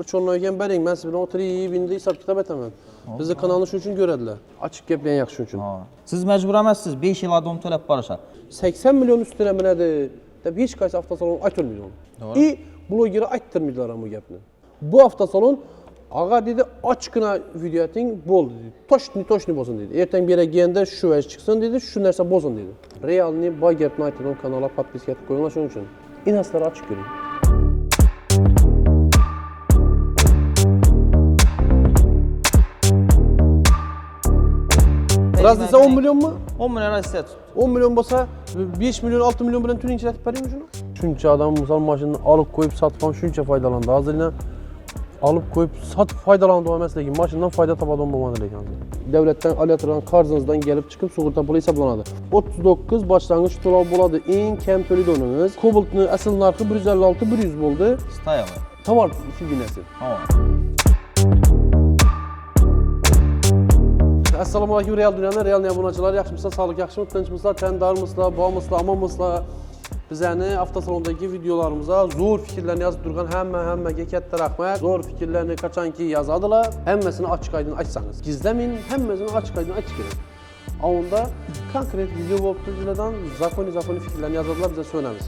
Bir çoğunluğun bering, ben size oturayım, indi hesap kitap etemem. Bizi kanalını şu için görediler. Açık gepleyen yaxşı üçün. Siz mecbur emasınız, 5 yıl adam tölep barışar. 80 milyon üstüne mi nedir? Tabi hiç kaysa hafta salonu aytırmıyor onu. İyi blogeri ayttırmıyorlar ama bu gepini. Bu hafta salon ağa dedi açıkına video etin bol dedi. Toşni bozun dedi. Erten bir yere giyende şu vəz çıksın dedi, şu nerse bozun dedi. Realni bu gepini aytırdım kanala podpiska etip koyunlar şunun için. İnasları açık görün. Razdıysa 10 milyon mu? 10 milyon razıysa tut. 10 milyon basa 5 milyon 6 milyon bilen tünin içine etip vereyim şunu. Şunca adam misal maşını alıp koyup satıpan şunca faydalandı. Hazırına alıp koyup satıp faydalandı o mesela ki maşından fayda tapadı olmamalı lekan. Devletten alıyatıran karzınızdan gelip çıkıp sığırta pulu hesaplanadı. 39 başlangıç to'lov buladı. En kam to'laydınız. Kobaltni asıl narxı 156-100 bo'ldi. Stayava. Tovar figurasi. Assalomu alaykum Real Dunyoning Real abunachilari, yaxshimisizlar, sog'lik yaxshimi, tinchmisizlar, tandarmisizlar, bormisizlar, omonmisizlar? Bizani hafta sonidagi videolarimizda zo'r fikrlarni yozib turgan hammaga katta rahmat. Zo'r fikrlarni qachonki yozadilar, hammasini ochiq-oydin aytsangiz. Gizlamin, hammasini ochiq-oydin aytish kerak. Onda konkret video bo'lib turganlardan zakoni fikrlarni yozadilar, biz so'namiz.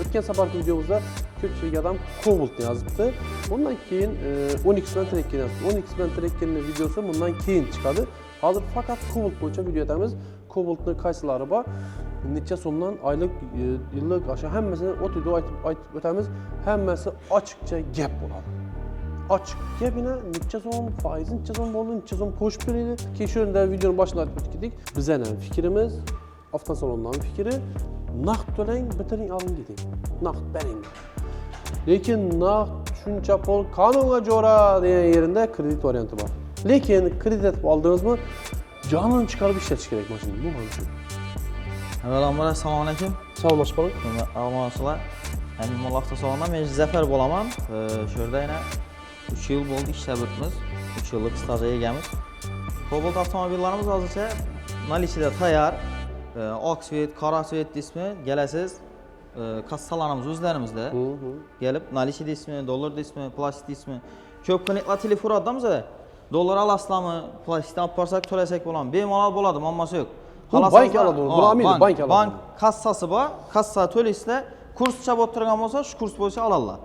O'tgan safargi videomizda ko'pchilik odam Cobaltni yozibdi. Bundan keyin 10x bilan Trekking yozdi. 10x bilan Trekkingning videosi bundan keyin chiqadi. Hozir faqat Cobalt bo'yicha video etamiz. Cobaltni qaysilari bor? Necha so'mdan oylik, yillik, o'sha hammasini o'tida aytib o'tamiz. Hammasi ochiqcha gap bo'ladi. Ochiq gapina necha so'm, foizi necha so'm bo'ldi, necha so'm qo'shib beradi. Keyin shu yerda videoni boshida aytib o'tdik. Bizning fikrimiz, avtosalondan fikri, naqd to'lang, bitiring, oling keting. Naqd bering. Lekin naqd shuncha pul qonunga jo'ra degan yerida kredit varianti bor. Lekin kredit etib oldingizmi, jonini chiqarib ishlatish kerak mashina. Bu ham shu. Avvalambor assalomu alaykum. Salomlashib qoling. Almaslar. Emin mo'l avtosalondan men Zafar bo'laman. Shu yerda yana 3 yil bo'ldi ishlab o'tmiz. 3 yillik staj egamiz. Cobalt avtomobillarimiz hozircha nalishida tayyor. Oq svet, qora svet ismi kelasiz. Kassalarimiz o'zlarimizda. Kelib nalishi ismi, dollar ismi, plastik ismi. Ko'p klientlar telefon uradimiz. Dollar alasizlarmi, plastikdan olib borsak to'lasak bo'ladi. Bemalol bo'ladi, muammosi yo'q. Bank oladi, bulamidi, bank oladi. Bank kassasi bor, kassa to'laysizlar, kurs chab o'tirgan bo'lsa, shu kurs bo'yicha oladilar.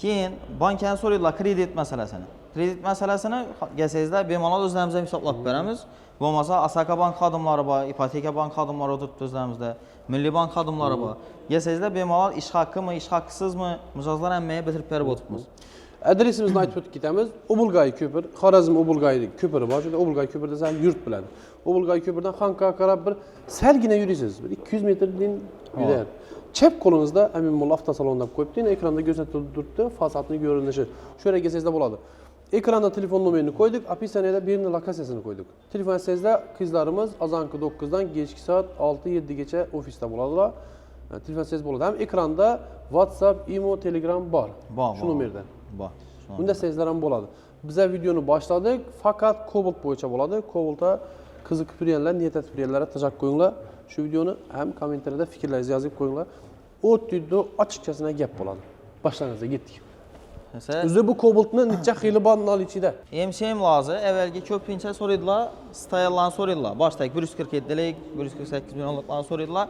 Keyin bankdan so'raydilar kredit masalasini. Kredit masalasini gelsangizlar, bemalol o'zlarimiz ham hisoblab beramiz. Bo'lmasa Asaka bank xodimlari bor, Ipoteka bank xodimlari o'tiribdi o'zlarimizda, Milliy bank xodimlari bor. Gelsangizlar, bemalol ish haqqimi, ish haqqisizmi, mijozlar hammaga bitirib berib o'tibmiz. Adresimizni aytib o'tib ketamiz. Ubulgay ko'pir, Xorazm Ubulgay ko'piri bor. Shunda Ubulgay ko'pirda siz yurt biladi. Ubulgay ko'pirdan Xanqa qarab bir salgina yurisiz. Bir 200 metrdan yuradi. Chap qo'lingizda Amin Mo'l avtosalonda qo'yibdi. Ekranda ko'rsatib turibdi, fasadning ko'rinishi. Shu yerga kelsangizda bo'ladi. Ekranda telefon nomerini qo'ydik, opisaniyada birini lokatsiyasini qo'ydik. Telefon etsangizda qizlarimiz azonki 9 dan kechki soat 6-7 gacha ofisda bo'ladilar. Telefon etsangiz bo'ladi. Ham ekranda WhatsApp, Imo, Telegram bor. Shu nomerda. Bor. Bunda sizlar ham bo'ladi. Biz videoni boshladik, faqat Cobalt bo'yicha bo'ladi. Cobaltga qiziqib turganlar, niyat etib turganlarga tashakkur qo'yinglar. Shu videoni ham kommentariyada fikrlaringizni yozib qo'yinglar. O'tdi, ochiqchasina gap bo'ladi. Boshlangizda ketdik. O'zi bu Cobaltni necha xili bor ichida? MCM lozim. Avvalgi ko'pincha so'raydilar, staylarni so'raydilar. Boshidagi 147 lik, 148 millionliklarni so'raydilar.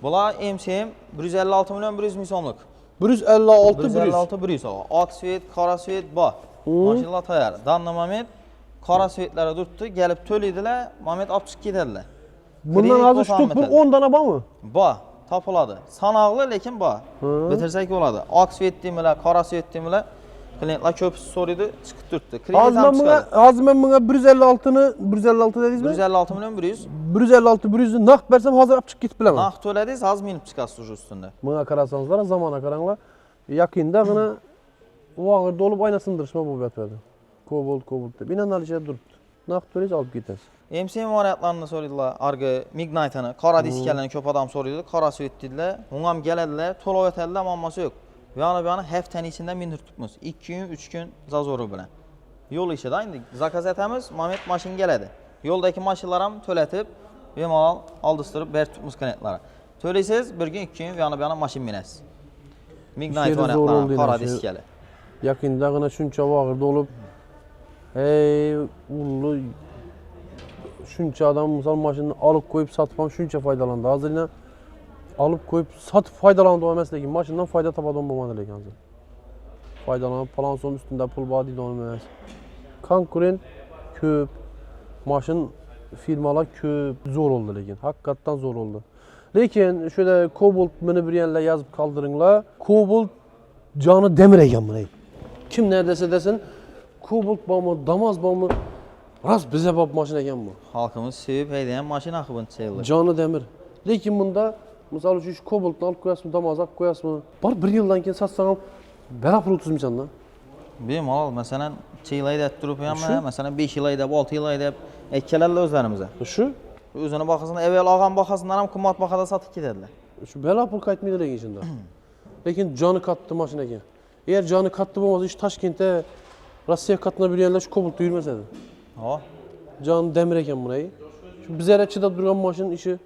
Bular MCM 156 million 100 ming so'mlik. 156-100. Oq svet, qora svet bor. Mashinalar tayyor. Danna moment qora svetlari turibdi, kelib to'laydilar, moment olib chiqib ketadilar. Bundan hozir shtuk bir 10 dona bormi? Bor, topiladi. Sanoqli, lekin bor. Bitirsak bo'ladi. Oq svet deymilar, qora svet deymilar. Klientlar ko'p so'raydi, chiqib turibdi. Hozir men bunga 156 ni 156 dedingizmi? 156 million 100. 156-100 ni naqd bersam hozir olib chiqib ketib bilaman. Naqd to'ladingiz, hozir minib chiqasiz o'sha ustunda. Bunga qarasangizlar, zamona qaranglar. Yaqinda g'ina o'g'irda olib oyna sindirishma bo'lib yotadi. Cobalt deb. Inanalisha turibdi. Naqd to'laysiz olib ketasiz. MCM variantlarini so'raydilar. Argi Mignite'ni, qora diskalarni ko'p odam so'raydi. Qora svet dedilar. Unga ham keladilar, to'lab o'tadilar, muammosi yo'q. Bu yana haftaning ichida mindiribmiz. 2 kun, 3 kun zazori bilan. Yo'l ishida endi zakaz etamiz, moment mashina keladi. Yo'ldagi mashinalar ham to'latib, bemalol oldistirib beribmiz klientlarga. To'laysiz, bir kun, 2 kun yana mashina minasiz. Mignite variantlar, qora diskali. Yakında gına şuncha vağırda olup hey ulu şuncha adam misal maşını alıp koyup satıp ham şuncha faydalandı. Hazırına alıp koyup satıp faydalandı o emas lekin maşından fayda tapadan bo'lmadi lekin hozir. Faydalanıp falan son üstünde pul var deydi onu emas. Konkurent köp, maşın firmalar köp, zor oldu lekin. Hakikaten zor oldu. Lekin şöyle Cobalt meni bir yerle yazıp kaldırınla. Cobalt canı demir eken bunu. Kim neredeyse desin Cobalt bağımı, Damaz bağımı rast bize bab maşın eken bu. Halkımız sevib heydeyen maşın akıbını sayılır. Canı demir. Lekin bunda misal üçün şu Cobalt'ını alıp koyasın, Damaz alıp koyasın. Bar bir yıldan keyin satsan bela pul tutuzmuşsan da. Benim al, mesela 2 yıl aydab durup ama mesela 5 yıl aydab, 6 yıl aydab ekkelerle özlerimize. Şu? Özüne bakasın, evvel ağam bakasınlar hem kımmat bakada satıp giderler. Şu bela pul kaytmaydı lekin içinde. Lekin canı kattı maşın eken. Eğer canı kattı olmasa hiç Taşkent'te Rusya katına bir yerler şu Cobalt'ı yürümeseydi. Ha. Canı demir eken burayı. Şu bize çida durgan maşının işi.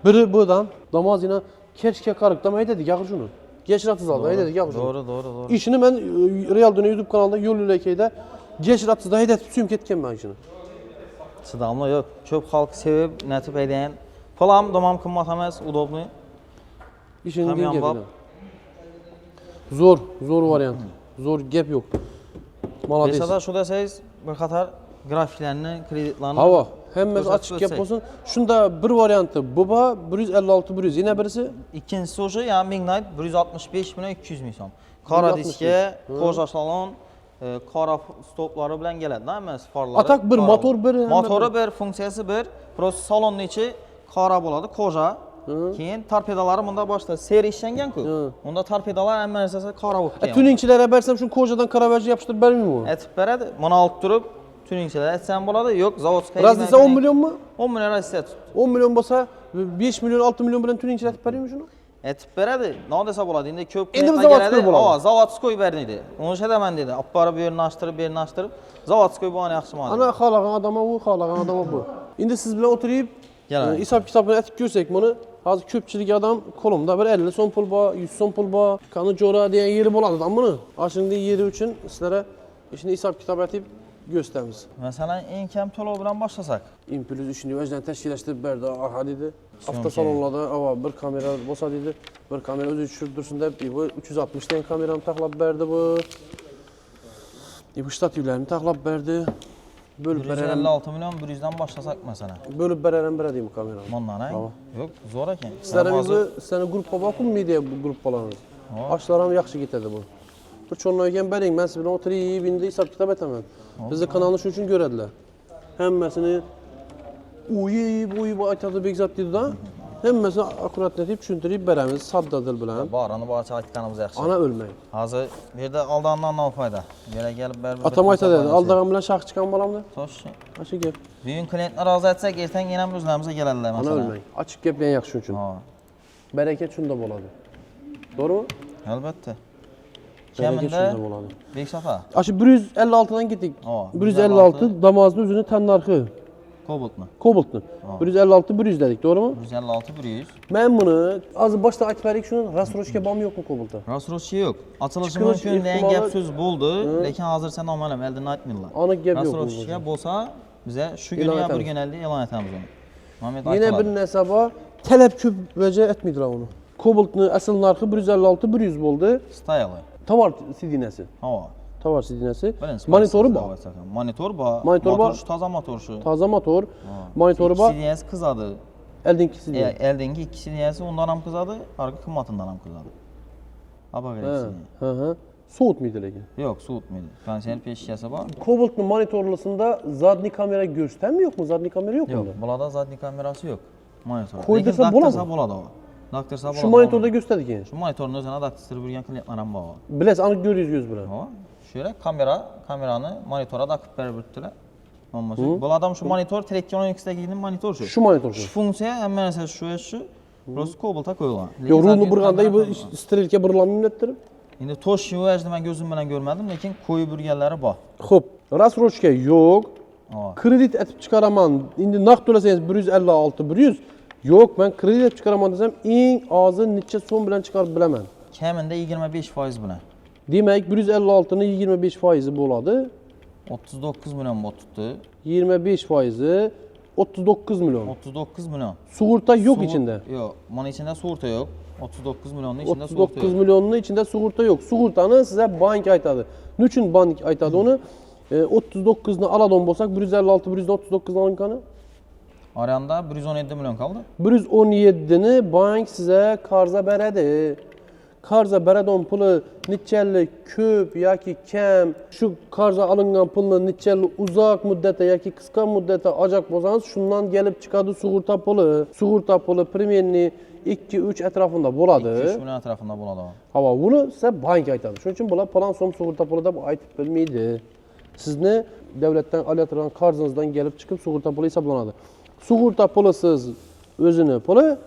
Biri buradan Damaz yine keşke karıktam dedik yakır şunu. Geçir atız aldı dedik yakır şunu. Doğru. İşini ben Real Döne YouTube kanalında Yol Ülke'de geçir atız da hedef suyum ketken ben işini. Sıdamlı yok. Çok halk sevip netip heydeyen. Pulam, domam kımmat emez, udoblu. İşinin Tam değil yan bab. Zor varyant. Zor gap yok. Malades. Mesela şu deseniz bir katar grafiklerini, kreditlerini... Hava. Hem Göz açık açıp gap olsun. Şunda bir varyantı. Buba 156 100. Yine birisi İkincisi o şey ya Midnight 165 milyon 200 milyon. Kara 165. diske, koja salon, kara stopları bilen geledi değil mi? Farları. Atak bir, kara motor olur. bir, Motoru bir, funksiyası bir. Burası salonun içi kara boladı, koja. Keyin torpedaları bunda başta seri işlengen ku. Bunda torpedalar hemen esası kara olup geldi. Tüninkçilere versem şu kocadan karaverci yapıştır vermiyor mu? Etip beredi. Bunu alıp durup tüninkçilere etsen boladı. Yok zavodskaya. Raz dese 10 milyon mu? 10 milyon raz et. 10 milyon basa 5 milyon 6 milyon bilen tüninkçiler etip veriyor mu şunu? Etip beredi. Ne dese boladı. Indi köp Endi biz zavodskoy boladı. Aa, zavodskoy berdiydi. Onu şey demen dedi. Apparı bir yerini açtırıp zavodskoy bu an yaxşımadı. Ana xalaqan adama bu, xalaqan adama bu. İndi siz bilen oturayıp hesap kitabını etip görsek bunu. Hazır köpçilik adam kolumda bir 50 son pul ba, 100 son pul ba, kanı cora diyen yeri boladı adam bunu. Aşında yeri için sizlere işini hesap kitabı etip gösterimiz. Mesela en kem tolo bilen başlasak. İmpülüz işini özden teşkileştirip berdi, aha dedi. Hafta Okey. salonladı, ava bir kamera bosa dedi. Bir kamera özü düşürdürsün de bu 360 den kameramı taklap berdi bu. Bu stativlerini taklap berdi. Bölüp bererem, 156 milyon 100'den başlasak mesela. bölüp bererem beredi bu kameramı. Ondan ha? Tamam. Yok zor eken. Sizlerimizi seni gruppa bakın mı diye bu gruppalarınız. Açlarım yaxşı gitedi bu. Bir çoğunluğuyken berin, ben sizinle oturayım, indi hesap kitap etemem. Bizi kanalını şu için görediler. Hemmesini uyuyup aytadı Bekzat dedi da. Hemmesini akurat netip düşündürüp beremiz, saddadır bilen. Baranı bahçe aytkanımız yaxşı. Ana ölmeyin. Hazır bir de aldandan ne fayda? Yere gelip ber. Atam ayta dedi, aldağım bilen şarkı çıkan balamdı. Toş. Açık gep. Bugün klientler razı etsek erten yine özlerimize gelirler Ana mesela. ölmeyin. Açık gep en yaxşı üçün. Ha. Bereket şunda boladı. Doğru mu? Elbette. Bereket Keminde şunda boladı. Beksafa. Aşı 156'dan gittik. Aa, 156 damazın üzerine tennarkı. Kobalt mu? Cobalt'ını. 156 100 dedik, doğru mu? 156 100. Ben bunu az başta aytib berik şunun rastroşka bam yok mu Cobalt'ta? Rasroşi yok. Açılışı Çıkılış mümkün deyen ihtimali- gap söz buldu. Lekin hazır sen normalem elden aytmıyorlar. Ana gap yok. Rasroşiga bolsa bize şu Elan günü ya bir etemiz. gün elde elan etemiz onu. Muhammed Yine aytaladı. bir nesaba talep köp vece etmediler onu. Cobalt'ını asıl narxı 156 100 oldu. Style'ı. Tavar sidinesi. Hava. Tavar sidinesi. Birinci Monitoru parçası bu. hava sakın. Monitör ba. Monitör ba. Motor şu taza motor şu. Taza motor. Monitoru ba. CDS kızadı. Eldinki sidinesi. Eldenki iki CDS ondan ham kızadı. Arka kımmatından ham kızadı. Aba verirsin. Hı. Soğut muydu lekin? Yok soğutmaydı. Konser peşkiyası ba. Cobalt'ın monitorlusunda zadni kamera göstermiyor yok mu? Zadni kamera yok mu? Yok. Bulada zadni kamerası yok. Monitör. Koydursa Lekin bola daktarsa mı? bolada o. Daktarsa bolada. Şu monitorda gösterdik yani. Şu monitorun özüne daktırstırıp yürüyen klientler ham ba. Bilesiz anı görüyoruz göz bilen. Ha. Şöyle kameranı monitora takıp berip bittiler. Olmasa. Bu adam şu monitör Telectronics'teki monitör şu. Şu monitor Şu şu. funksiya hem mesela şu. Burası Cobalt'a koyulan. Yo rulunu burganda bu istirilke burlanmıyor nettirip. Şimdi toş yuvajdı ben gözüm bilen görmedim lekin koyu burgerleri ba. Hop, rasroçka yok. Ha. Kredit etip çıkaraman. Indi naqd to'lasangiz 156 100. Yok, ben kredit etip çıkaraman desem eng azı necha so'm bilan chiqarib bilaman. Kamında 25% buna. Demək 156-nın 25% boladı. 39 milyon bot tuttu. 25% 39 milyon. 39 milyon. Sığorta yok içinde. Yok. Bunun içinde sığorta yok. 39 milyonun içinde sığorta 39 yok. milyonun içinde sığorta yok. Sığortanı size bank aytadı. Nüçün bank aytadı onu? 39'unu aladon bolsak 156 139 alınkanı. Aranda 117 milyon kaldı. 117'ni bank size karza berədi. Karza berədon pulu neçəli köp yoki kam, şu karza alıngan pulunu neçəli uzaq müddətə yoki qısqa müddətə acaq bolsanız şundan gəlib çıxadı sığorta pulu. Sığorta pulu primenli 2-3 ətrafında boladı. 2-3 milyon etrafında buladı. Ama bunu size bank aytadı. Şunun için bunlar plan som sığorta pulu da bu aytıb bilmeydi. Siz ne devletten alıyatıran karzınızdan gelip çıkıp sığorta pulu hesaplanadı. Sığorta pulu siz özünü pulu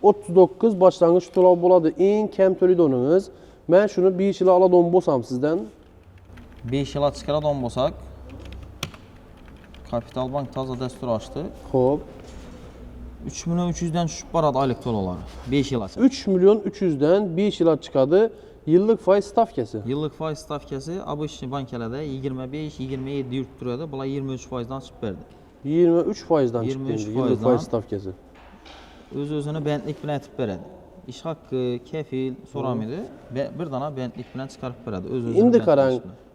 39 başlangıç to'lov boladı. En kam to'laydınız. Ben şunu 5 yıl aladan bolsam sizden. 5 yıla çıkaradan bolsak Kapital Bank taza destur açtı. Hop. 3 milyon 300'den düşüp baradı aylık to'lovları. 5 yıl açar. 3 milyon 300'den 5 yıla çıkadı. Yıllık faiz stavkası. Yıllık faiz stavkası abışlı bankalarda 25-27 yurt duruyordu. Bula 23 faizden çıkıp verdi. 23 faizden 23 çıktı. Yıllık faizden. faiz stavkası. Öz-özünü bentlik bilen etip verdi. İş hakkı, kefil soram idi. Bir dana bentlik bilen çıkarıp verdi. Öz-özünü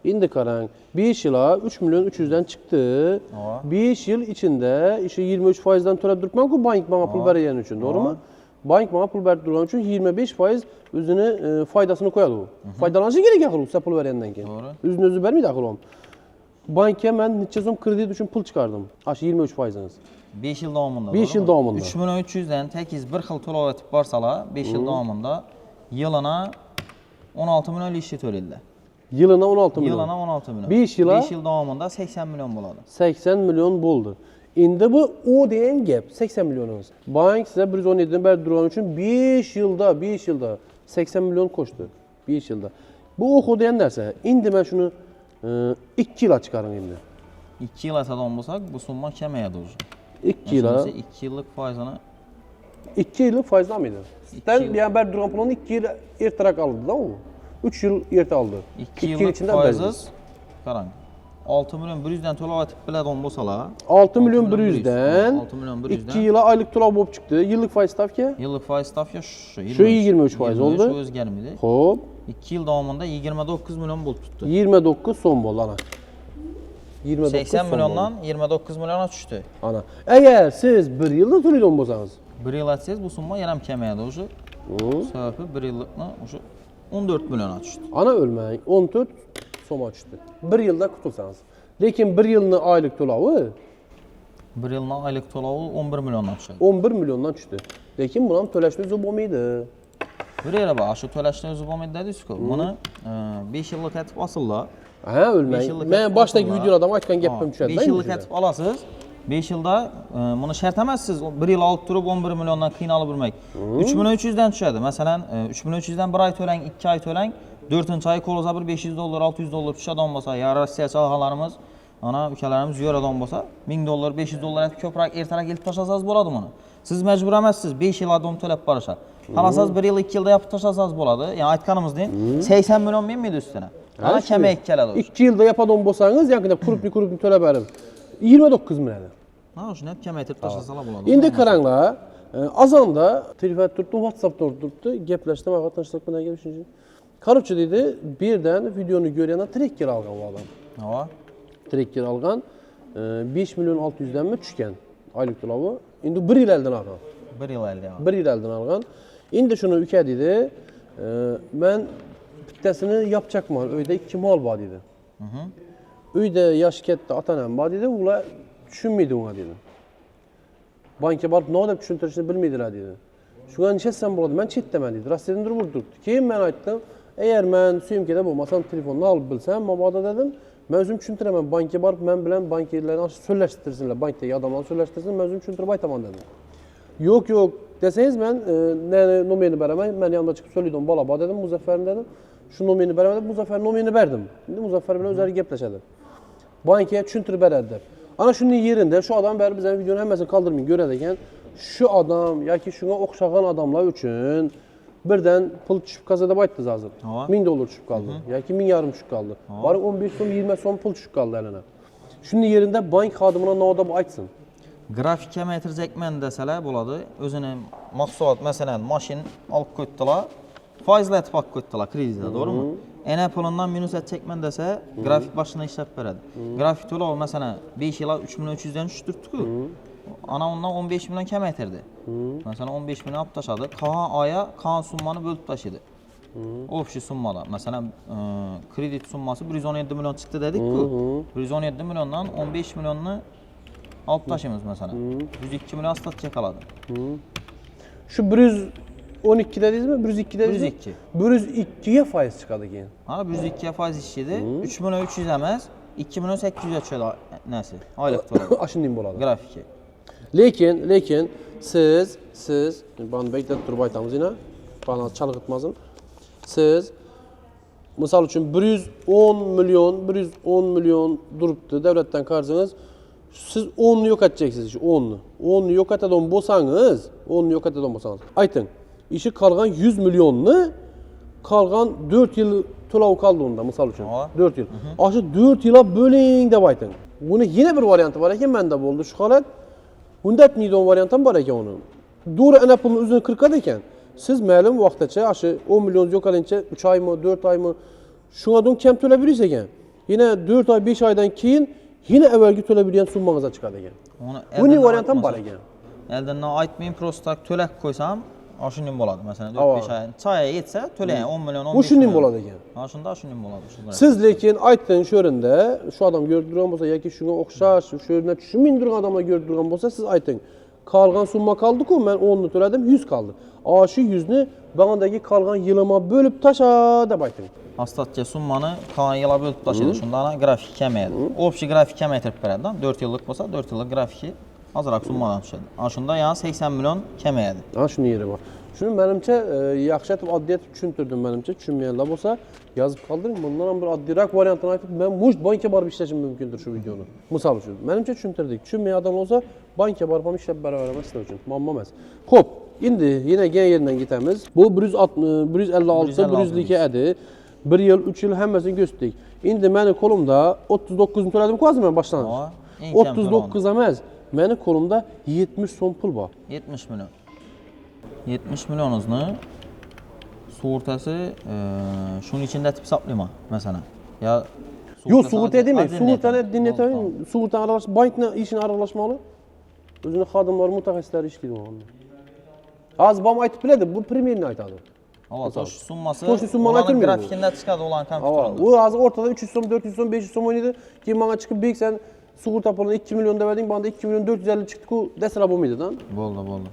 İndi karan 5 yıla 3 milyon 300'den çıktı. Aa. 5 yıl içinde işte 23 faizden töre durmam ki bank bana pul vereceğin için, doğru mu? Bank bana pul verdiği için 25 faiz özünü faydasını koyadı o. Faydalanışı gerek yakılır size pul verenden ki. Doğru. Özünü özü vermeydi akıl olum. Banka ben neçezom kredi için pul çıkardım. Aşı 23 faiziniz. 5 yıl davamında. 5 yıl davamında. 3 milyon 300'den 8 bir xil to'lov etib barsala 5 yıl davamında yılına 16 milyon işi töleydilər. Yılına 16 milyon. Yılına 16 milyon. 5 yıla 5 yıl davamında 80 milyon buladı. 80 milyon buldu. İndi bu o diyen gap 80 milyonunuz. Bank size 117'den beri duran için 5 yılda 80 milyon koştu. 5 yılda. Bu oku diyen derse indi ben şunu 2 yıla çıkarın indi. 2 yıl atadan bolsak bu summa kəməyə doğru. 2 yıla 2 yıllık faizini 2 yıllık faizden mıydı? Sen yıl. yani ben duran pulunu 2 yıl ertarak aldı değil mi? 3 yıl erte aldı. 2 yıllık faiziz qaran. 6 milyon 100'den to'lov etib bilədən bolsalar 6 milyon 100'den 6 milyon 100'den 2 yıla aylık to'lov bo'lib çıktı. Yıllık faiz stavka yıllık faiz stavka şu 23 faiz oldu. Şu özgərmidi. Hop 2 yıl davamında 29 milyon bul tuttu. 29 son bol ana. 29 80 son milyondan 29 milyona düştü. bol. Ana. Eğer siz 1 yılda to'laydigan bolsanız. 1 yıl etseniz bu summa yana kəməyə doğru. Səbəbi 1 illikni şu 14 milyona düştü. Ana ölmeyin 14 soma düştü. 1 yılda kurtulsanız. Lekin 1 yılını aylık to'lovi 1 yılına aylık to'lovi 11 milyondan düşürdü. 11 milyondan düştü. Lekin bunun töleşme zor olmaydı. Bir yere bak, şu töləşdə özü olmaydı dediniz ki, bunu 5 yıllık etib asırlar. Ha ölmeyin. Ben baştaki videolardan aytgan gapim düşerdi. 5 yıllık etib alasınız. 5 yılda bunu şərt eməzsiniz. 1 yıl alıp durup 11 milyondan qiynalı bilmək. 3 milyon 300'den düşerdi. Məsələn 3 milyon 300'den 1 ay töləng, 2 ay töləng, 4-cü ayı koloza bir 500 dollar, 600 dollar düşə adam olsa, ya Rusiya çalğalarımız, ana ülkelerimiz euro adam olsa 1000 dollar, 500 dollar etib köprək ertərək elib taşasanız boladı bunu. Siz məcbur eməzsiniz 5 yıl adam töləb barışa. Halasaz 1 yıl 2 yılda yapıb taşasanız boladı. Yəni aytqanımız deyin 80 milyon min miydi üstünə? Ana kəmək gələdi. 2 yılda yapadan bolsanız yakında kurupni tölə berim. 29 milyon. Ha, şu nə kəmək etib taşasalar boladı. İndi qaranla azanda telefon tutdu, WhatsApp tutdu, gepləşdim, ağa tanışdıq buna gəlib üçüncü. Karıpçı dedi, birden videonu görəndə tracker alğan o adam. Hava. Tracker alğan 5 milyon 600'den mi düşkən aylık to'lovi. İndi 1 yıl eldən alğan. 1 yıl əldə alğan. 1 yıl eldən alğan. İndi şunu ükə dedi, mən bittəsini yapacaqman, öydə 2 mal var dedi. Öydə yaş ketdi, atanəm var dedi, ula düşünməydi ona dedi. Banka barıb nə olub düşüntürüşünü bilmədilər dedi. Şuna neçə sən buladı, mən çet demən dedi, rastedin durub durdu. Keyin mən aytdım, əgər mən suyumkədə olmasam telefonunu alıb bilsəm, mamada dedim, mən özüm düşüntürəməm, banka barıb mən bilən bank yerlərini sözləşdirsinlər, bankdaki adamları sözləşdirsin, mən özüm düşüntürüb aytaman dedim. Yok desəyiz mən nə numaranı bərəməm, mən yanımda çıxıb söylüyordum, balaba dedim, Muzaffer'in dedim, şu numaranı bərəməm, Muzaffer'in numaranı verdim. İndi Muzaffer bilə özəri gepləşədir. Bankaya düşüntürüb bərədilər. Ana şunun yerində, şu adam bəri bizə videonun həmməsini kaldırmayın, görədəkən, şu adam, ya ki şuna oxşağan adamlar üçün birden pul düşüp kazada bayttınız hazır. Hava. 1000 dolar düşüp kaldı. Yoki 1000 yarım düşüp kaldı. Bari 15 so'm, 20 so'm pul düşüp kaldı eline. Şunun yerinde bank xodimine nodab aytsın. Grafik kamaytirjekman deseler bo'ladi. O'zini mahsulot, masalan, mashin olib qo'yibdilar, foizlatib olib qo'yibdilar kreditda, to'g'rimi? Ena pulidan minus etjekman desa, grafik boshini ishlab beradi. Grafik to'lov masalan 5 yil 3 million 300 dan tushtirdi-ku. Ana undan 15 million kamaytirdi. Masalan 15 million olib tashladi, qolgan oya qolgan summani bo'lib tashladi. Общий summada. Masalan, kredit summasi 117 million chiqdi dedik-ku. 117 milliondan 15 millionni olib tashlaymiz masalan. 102 million ostatga qoladi. Şu 112 dedingizmi? 102 dedingizmi? 102 ga foiz chiqadi keyin. Ha, 102 ga foiz ishlaydi. 3 million 300 emas, 2 million 800 ga tushadi nasi? Oylik to'ladi. Ashunday bo'ladi. Grafiki. Lekin siz bani bekletib turib aytamiz yana. Bana chalg'itmasin. Siz misol uchun 110 million turibdi davlatdan qarzingiz. Siz 10'nu yok edeceksiniz, 10'nu. 10'nu yok etadigan bo'lsangiz, ayting. İşi kalgan 100 milyonnu, kalgan 4 yıl to'lov kaldı onda, misol uchun. 4 yıl. Aşı 4 yıla böling deb ayting. Buni yine bir variantı var ekan, menda bo'ldi shu holat. Bunda etmaydigan varianti ham bor ekan uni. Doğru ana pulni o'zini qirqadi ekan. Siz ma'lum vaqtgacha aşı 10 milyon yok edince 3 ay mı, 4 ay mı şundan kam to'layverasiz ekan. Yine 4 ay, 5 aydan keyin yine evvelki to'labilgan summangiz chiqadi ekan. Buning varianti ham bor ekan. Eldan aytmayman, prosta to'lab qo'ysam, shunday bo'ladi. Masalan, 4-5 ay choya yetsa, to'layman 10 million 15 million. Bu shunday bo'ladi ekan. Ha, shunday bo'ladi. Siz lekin aytding shu yerda, shu odam ko'rib turgan bo'lsa yoki shunga o'xshash, shu yerda tushunmay turgan odamlar ko'rib turgan bo'lsa, siz ayting. Qolgan summa qoldi-ku, men 10 ni to'ladim, 100 qoldi. Shu 100 ni bag'andagi qolgan yilima bo'lib tasha deb ayting. Ostatga summani qolgan yilga bo'lib tashlaydi. Shunda grafik kamayadi. Общий grafik kamaytirib beradi. 4 yillik bo'lsa, 4 yillik grafiki azroq summadan tushadi. Shunda yana 80 million kamayadi. Shuni yeri bor. Shuni menimcha yaxshi etib oddiy etib tushuntirdim menimcha. Tushunmaganlar bo'lsa yozib qoldiring. Bundan ham bir oddiyroq variantini aytib, men mush bankka borib ishlashim mumkindir shu videoni. Misol uchun, menimcha tushuntirdik. Tushunmagan odam bo'lsa bankka borib ham ishlab beraveraman sizlar uchun. Muammo emas. Xo'p, endi yana yeridan ketamiz. Bu 156, 100 edi. 1 yıl, 3 yıl hammasini ko'rsatdik. Endi meni qo'limda 39 ni to'ladim-ku hozir men boshlang'ich. 39 emas, meni qo'limda 70 so'm pul bor. 70 million. 70 millionimizni sug'urtasi shuning ichida deb hisoblayman, masalan. Ya yo'q, sug'urta edimi? Sug'urtani dinletaymi? Sug'urta aralash, bankni ishini aralashmoqli. O'zini xodimlari, mutaxassislari ishlaydi onda. Hozir bom aytib biladi, bu primerni aytadi. To'sh summasi. To'sh summani aytmaydi. Grafikida chiqadi ular kompyuterda. U hozir o'rtada 300 so'm, 400 so'm, 500 so'm o'ynaydi. Keyin menga chiqib bek sen sug'urta pulini 2 million debeding, banda 2 million 450 chiqdi-ku, desalar bo'lmaydi-da. Bo'ldi.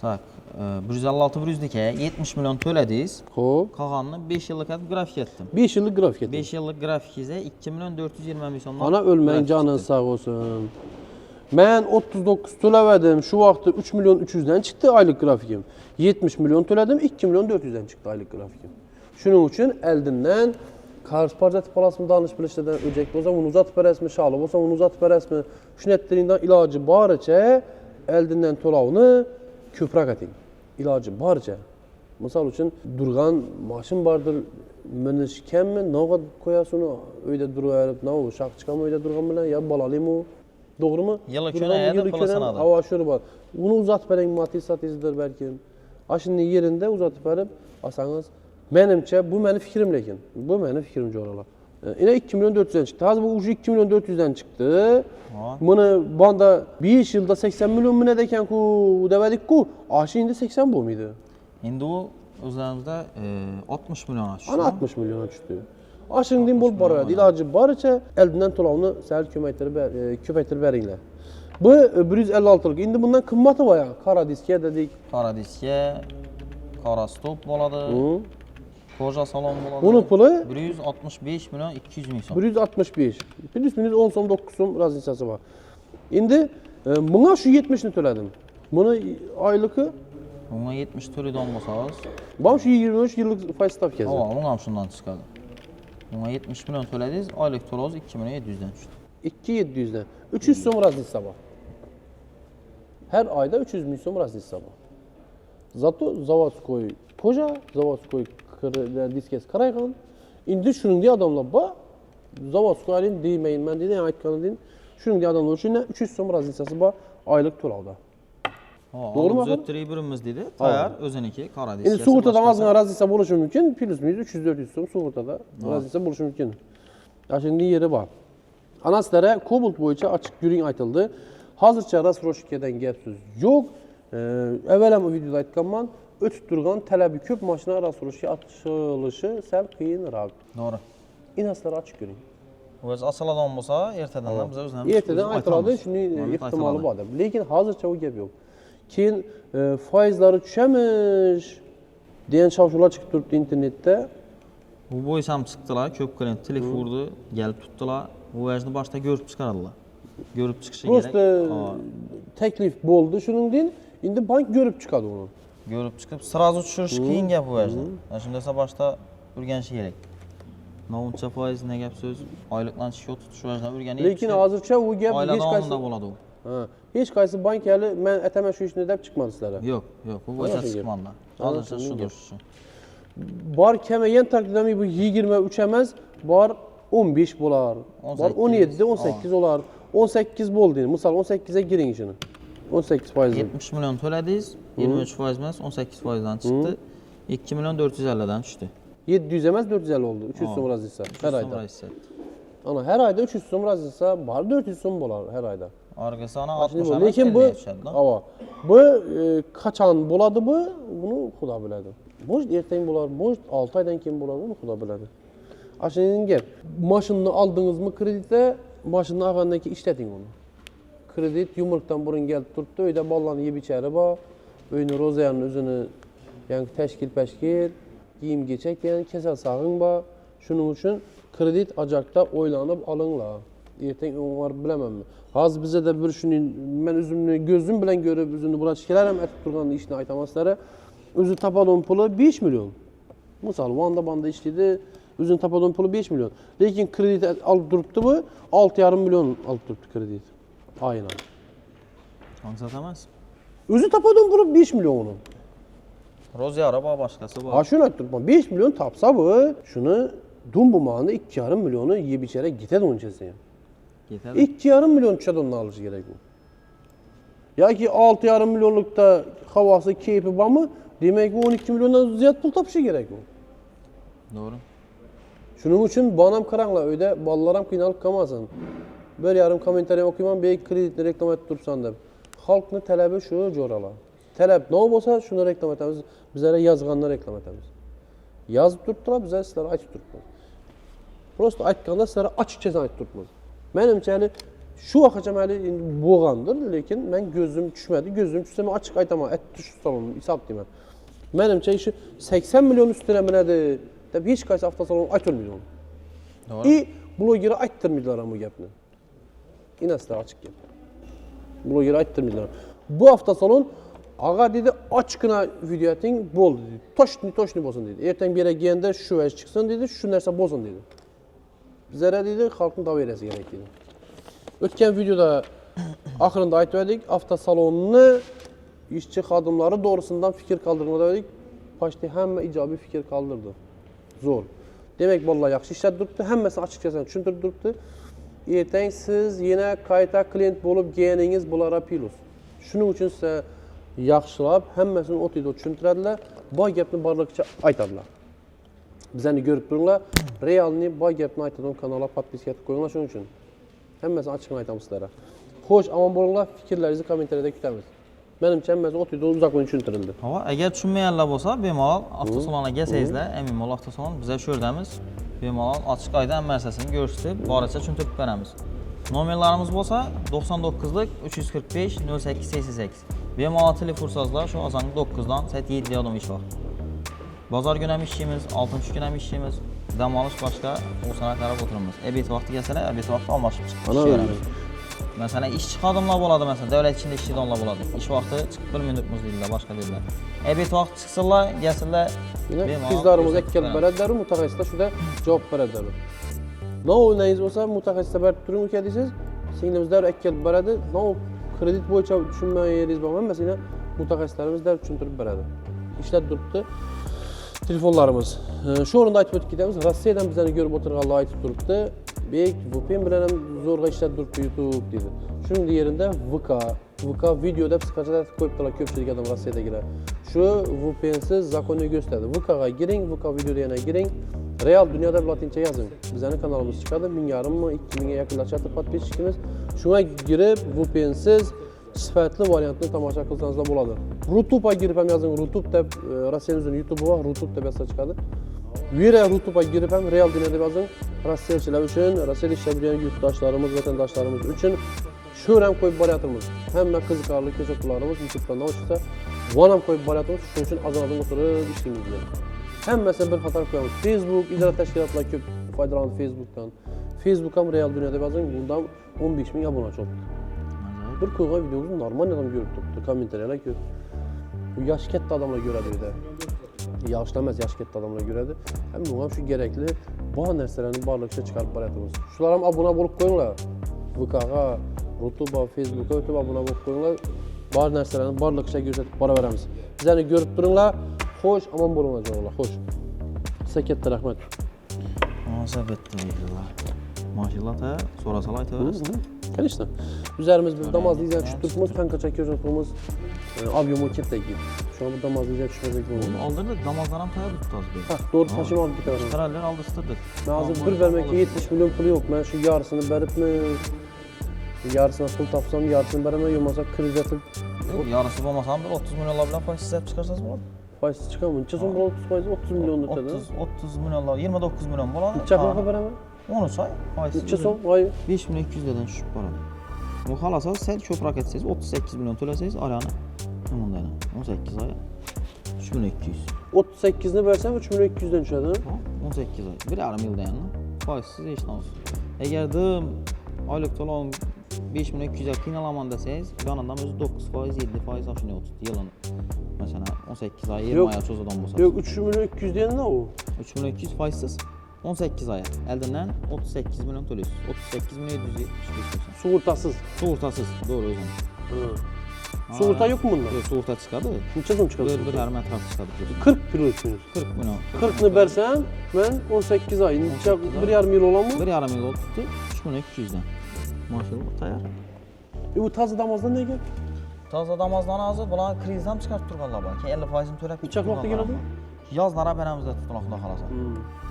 Tak, 156 100 70 million to'ladingiz. Xo'p. Qolganini 5 yillik grafik etdim. 5 yillik grafik etdim. 5 yillik grafikingizda 2 million 420 ming so'mdan. Ana o'lmang, canın sağ olsun. Ben 39 to'lavadim. Şu vaqtda 3 milyon 300 dan chiqdi aylık grafikim. 70 milyon to'ladim, 2 milyon 400 dan chiqdi aylık grafikim. Shuning uchun eldindan qarz parjati palasini danish bilishlardan o'jak bo'lsa, uni uzatib berasizmi, shog'li bo'lsa, uni uzatib berasizmi? Shuni ettiringdan iloji boricha eldindan to'lovni ko'proq eting. Iloji boricha. Misol uchun durgan mashin bordir, minish kammi, nog'at qo'yasiz uni uyda durib, nov shaq chiqam uyda durgan bilan ya bolalimi? Doğru mu? Yılı köne pulu sanadı. Hava şuru var. Bunu uzatıp vereyim, matisatizdir belki. Aşının yerinde uzatıp verip asanız. Benimçe bu benim fikrim lekin. Bu benim fikrimce oralar. Yine 2 milyon 400'den çıktı. Hazır bu ucu 2 milyon 400'den çıktı. Bunu banda 5 yılda 80 milyon mu ne deken ku demedik ku. Aşı indi 80 bu muydu? Şimdi o üzerinizde 60 milyon açtı. Ana 60 milyona düştü. Aşın din bol barı, ilacı barıca eldinden tolavını səhər köpəktirib veringlər. Bu 156'lık. İndi bundan kımmati var ya. Kara diskiye dedik. Kara diskiye, kara stop boladı. Koja salon boladı. Bunun pulu 165 milyon 200 ming so'm. 165. 10 so'm 9 so'm raznisasi var. Endi buna şu 70'ni to'ladim. Bunu aylıkı Buna 70 to'laydigan bo'lsangiz, bana şu 23 yıllık faiz stavkası. Buna ham shundan chiqadi. Buna 70 milyon to'ladingiz, oylik to'lovingiz 2 milyon 700 dan tushdi. 2700'den. 300 so'm raznisasi var. Her ayda 300 ming so'm raznisasi var. Zato zavodskoy koja, zavodskoy diskas qaraygan. Endi shuningdek adamlar bor. Zavodskoyning deymayman deydi, aytganim. Shuningdek adamlar uchun 300 so'm razlitsasi bor oylik to'lovda. Doğru zöttürüyü birimiz dedi. Tayar özüneki kara diskesi. Endi sug'urtada ozgina razlitsa bo'lishi mumkin. Plus minus 300-400 so'm sug'urtada razlitsa bo'lishi mumkin. Shunday yeri bor. Ana sizlarga Cobalt bo'yicha ochiq yuring aytildi. Hozircha rasroshkadan gap so'z yo'q. Avval ham videoda aytganman, o'tib turgan talabi ko'p mashina rasroshka ochilishi sal qiyinroq. Doğru. Inaslar ochiq yuring. O'z asaladan bo'lsa, ertadan ham biz o'zimiz ertadan aytiladi, shuning ehtimoli bor deb. Lekin hozircha u gap yo'q. Keyin foizlari tushamish degan shovshular chiqib turibdi internetda. Bu bo'yicha ham chiqdilar, ko'p klient telefonda kelib tutdilar. Bu vajni boshda ko'rib chiqardilar. Ko'rib chiqishi kerak. Prosta taklif bo'ldi, shuningdek, endi bank ko'rib chiqadi uni. Ko'rib chiqib, sразу tushirish qiyin gap bu vajni. Shunda esa boshda o'rganish kerak. Nouncha foiz ne gap so'z, oylikdan shot tutish vajdan o'rganib. Lekin hozircha u gap hech qaysi bo'ladi u. Hech qaysi bank hali men aytaman shu ishni deb chiqmadi sizlarga. Yo'q, bu bo'yicha chiqmadi. Hozircha shudir shu. Bor kamagan taqdirda bu 23 emas, bor 15 bo'lar. Bor 17, 18 bo'lar. 18 bo'ldi. Misol 18 ga giring shuni. 18%. 70 million to'ladingiz, 23% emas, 18% dan chiqdi. 2 million 450 dan tushdi. 700 emas 450 oldu. 300 so'm razlitsa her ayda. Ana her ayda 300 so'm razlitsa bar 400 so'm bo'lar her ayda. Argasi ana 60 lekin bu qachon bo'ladi bu? Buni Xudo biladi. Bo'sh ertaga bo'lar, bo'sh 6 oydan keyin bo'lar, buni Xudo biladi. Ashuning gap. Mashinani oldingizmi kreditda, mashinani avvaldan keyin ishlating uni. Kredit yumruqdan burun kelib turibdi, uyda bolalarni yeb ichari bor. Uyni ro'zayani o'zini yangi tashkil kiyim-kechak degan kasal sog'ing bor. Shuning uchun kredit ajaqda o'ylanib olinglar. Ertaga ular bilamanmi? Hozir bizda bir shuni men o'zimni ko'zim bilan ko'rib, o'zimni burachkalar ham aytib turgan ishni aytamaslar. O'zi topadon puli 5 million. Misol Wanda banda ishlaydi, o'zini topadon puli 5 million. Lekin kredit olib turibdi bu 6,5 million olib turibdi kredit. Aynan. Qancha emas? O'zi topadon puli 5 million uni. Ro'zyari bor, boshqasi bor. Ha shuni aytibman, 5 million topsa bu, shuni dumbumonda 2,5 millioni yeb ichara ketadi unchasi ham. Ketadi. 2,5 million tushadi undan olish kerak bu. Yoki 6,5 millionlikda havosi keyfi bormi? Demak, u 12 milliondan ziyod pul topishi kerak u. To'g'ri. Shuning uchun bonam qaranglar, uyda bolalar ham qiynalib qolmasin. Bir yarim kommentariy o'qiyman, "Bek kreditni reklama etib turibsan" deb. Xalqning talabi shu jo'ralar. Talab nima bo'lsa, shuni reklama etamiz. Bizlar yozganni reklama etamiz. Yozib turibdilar, bizlar sizlarga aytib turibmiz. Prosta aytganda sizlarga ochiqchasini aytib turibmiz. Menimcha hali shu vaqtgacha hali bo'lgandir, lekin men ko'zim tushmadi. Ko'zim tushsa men ochiq aytaman, aytib tursam, hisob deyman. Menimcha shu 80 million ustida minadi deb hech qaysi avtosalon aytolmaydi uni. To'g'ri. Bloger ayttirmaydilar ham bu gapni. Inaslar ochiq gap. Bloger ayttirmaydilar. Bu avtosalon ağa dedi açıkına video ating bo'ldi dedi. Toshni bo'lsin dedi. Ertang bir yere kelganda shu vaj chiqsin dedi, shu narsa bo'lsin dedi. Bizlara dedi xalqning daverasi kerak dedi. O'tgan videoda oxirida aytib edik, avtosalonni ishchi xodimlari doğrusundan fikir qoldirmadi dedik. Почти hamma ijobiy fikir qoldirdi. Zo'r. Demak, bolalar yaxshi ishlab turibdi, hammasini ochiqchasini tushuntirib turibdi. Ertang siz yana qayta klient bo'lib kelganingiz bulara plus. Shuning uchun siz yaxshilab hammasini o'tida tushuntiradilar, boy gapni borliqcha aytadilar. Bizlarni ko'rib turinglar, realni boy gapni aytadigan kanalga podpiska etib qo'yinglar shuning uchun. Hammasini ochiqni aytamiz sizlarga. Xo'sh, omon bo'linglar, fikrlaringizni kommentariyada kutamiz. Menimcha hammasi o'tida uzoqdan tushuntirildi. Hava, agar tushunmaganlar bo'lsa, bemalol avtosalonga kelsangizlar, Eminmol avtosalon bizlar shu yerdamiz. Bemalol ochiq oyda hamma narsasini ko'rsatib, boricha tushuntirib beramiz. Nomerlarimiz bo'lsa 99lik 345 0888. Bemalol telefon sozlar shu ozangi 9 dan saat 7 ga odam ish bor. Bozor kuni ham ishlaymiz, 6 kun ham ishlaymiz. Dam olish boshqa o'sana qarab o'tiramiz. Ebit vaqti kelsalar, ebit vaqti almashib chiqamiz. Masalan, ishchi xodimlar bo'ladi, masalan, davlat ichida ishlaydiganlar bo'ladi. Ish vaqti chiqib 1 minutimiz deydilar, boshqa deydilar. Ebit vaqti chiqsinlar, kelsinlar. Qizlarimiz kelib beradilar, mutaxassislar shunda javob beradilar. No o'ynagingiz bo'lsa, mutaxassislar berib turing uka deysiz. Singlimizlar kelib beradi. No kredit bo'yicha tushunmagingiz bormi? Masalan, mutaxassislarimiz tushuntirib beradi. işlep durupdu. Telefonlarımız. Şu orunda aytıp ötüp gidemiz. Rossiyadan bizəni görüp oturğanlar aytıp durupdu. Bek VPN bilen zorga işlep durupdu YouTube dedi. Şunun yerinde VK videoda psikaçada koyupdular köpçülük adam Rossiyada girer. Şu VPN'siz zakonu gösterdi. VK'ga girin, VK video diyene girin. Real dünyada bir latince yazın. Bizden kanalımız çıkardı. 1000 yarım mı 2000'e yakınlaşatı patpeçikimiz. Şuna girip VPN'siz sıfatlı variantını tamaşa kılsanız da buladır. Rutube'a girip hem yazın. Rutube de Rusya'nın YouTube'u var. Rutube de besa çıkardı. Vire Rutube'a girip hem Real dünyada yazın. Rusya'çılar için, Rusya işleyen yurttaşlarımız, vatandaşlarımız için şöyle koyup variantımız. Hemen kızıkarlı köşekularımız YouTube'dan da oluşsa Vanam koyup variantımız. Şunun için azın oturup işleyimiz diyor. Hem mesela bir fotoğraf koyalım. Facebook, icra teşkilatları köp faydalandı Facebook'tan. Facebook'am Real dünyada yazın. Bundan 15.000 abone oldu. Bir koygan videomuzu normal adam görüp tuttu. Komentarlara gör. Bu yaş ketdi adamla görədi də. Yaşlanmaz yaş ketdi adamla görədi. Hem buna şu gerekli bu nəsələrin barlıqça çıxarıb barətimiz. Şulara abunə olub qoyunlar. VK-ga, YouTube'a, Facebook'a ötüb abunə olub qoyunlar. Bar nəsələrin barlıqça göstərib bara verəmiz. Bizəni görüb durunlar. Xoş, aman bolun olacaqlar. Xoş. Sizə ketdi rəhmət. Münasebetli videolar. Maşallah da sorasalar aytırız. Конечно. Üzerimiz bir damazlı izleyen düştürkümüz, kanka çekiyoruz okulumuz. Avyo moket de giyip. Şu an bu damazlı izleyen düşmezek bu. Aldırdık, damazlanan paya tutacağız biz. Ha, doğru taşıma aldık bir kadar. Kararlar aldırtırdık. Ben hazır bir vermekte 70 milyon pulu yok. Ben şu yarısını verip mi? Yarısına pul tapsam, yarısını veremem, yomasa kriz yatıp. Yok, yarısı olmasam bir 30 milyon olabilen pay sizler çıkarsanız mı olur? Faizsiz çıkamam. İçe son 30 faizi 30 milyonluk dedi. 30 milyon, 29 milyon bu lan. Çakmak'a veremem. Onu say, faizsiz. İçe son, hayır. 5200 liradan düşüp para. Bu xalasaz, sen çöprak etseniz 38 milyon төлeseniz aranı. Hemen 18 ay. 3200. 38'ini versem 3200'den düşerdi. 18 ay. Bir yarım yılda yani. Faizsiz heç nə olsun. Eğer de aylık olan 5200 yakın alaman deseniz, yanından özü 9 faiz, 7 faiz aşını oturdu yılın. Mesela 18 ay, 20 aya çozadan bolsa. Yok 3200 diyen ne o? 3200 faizsiz. 18 aya. Eldinden 38 milyon төлüyorsunuz. 38 milyon 775 Suğurtasız. Suğurtasız. Doğru özüm. Suğurta yok mu bunda? Yok, suğurta çıkardı. Neçə son çıkardı? Bir yarım etraf çıkardı. 40 kilo içiniz. 40 milyon. 40'ını versem ben 18 ay. Neçə bir yarım yıl olan mı? Bir yarım yıl oldu tuttu. 3200'den. Maşallah tayar. Bu tazı damazdan ne gel? Taza damazdan hazır. Bunlar krizden çıkartıp durganlar var. Ki 50 faizini törep Bıçak nokta gel oldu? Yazlara beramızda tutunaqda xalasa.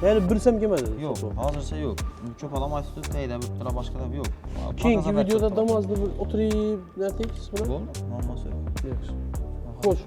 Yani birsem gemedi. Yok, hazırsa yok. Köp adam ayısı tut, teydə bir tıra başka da yok. Keyinki videoda damazda bir oturayım, ne tek kısmına? Oldu, normal söyle. Yaxşı. Xoş.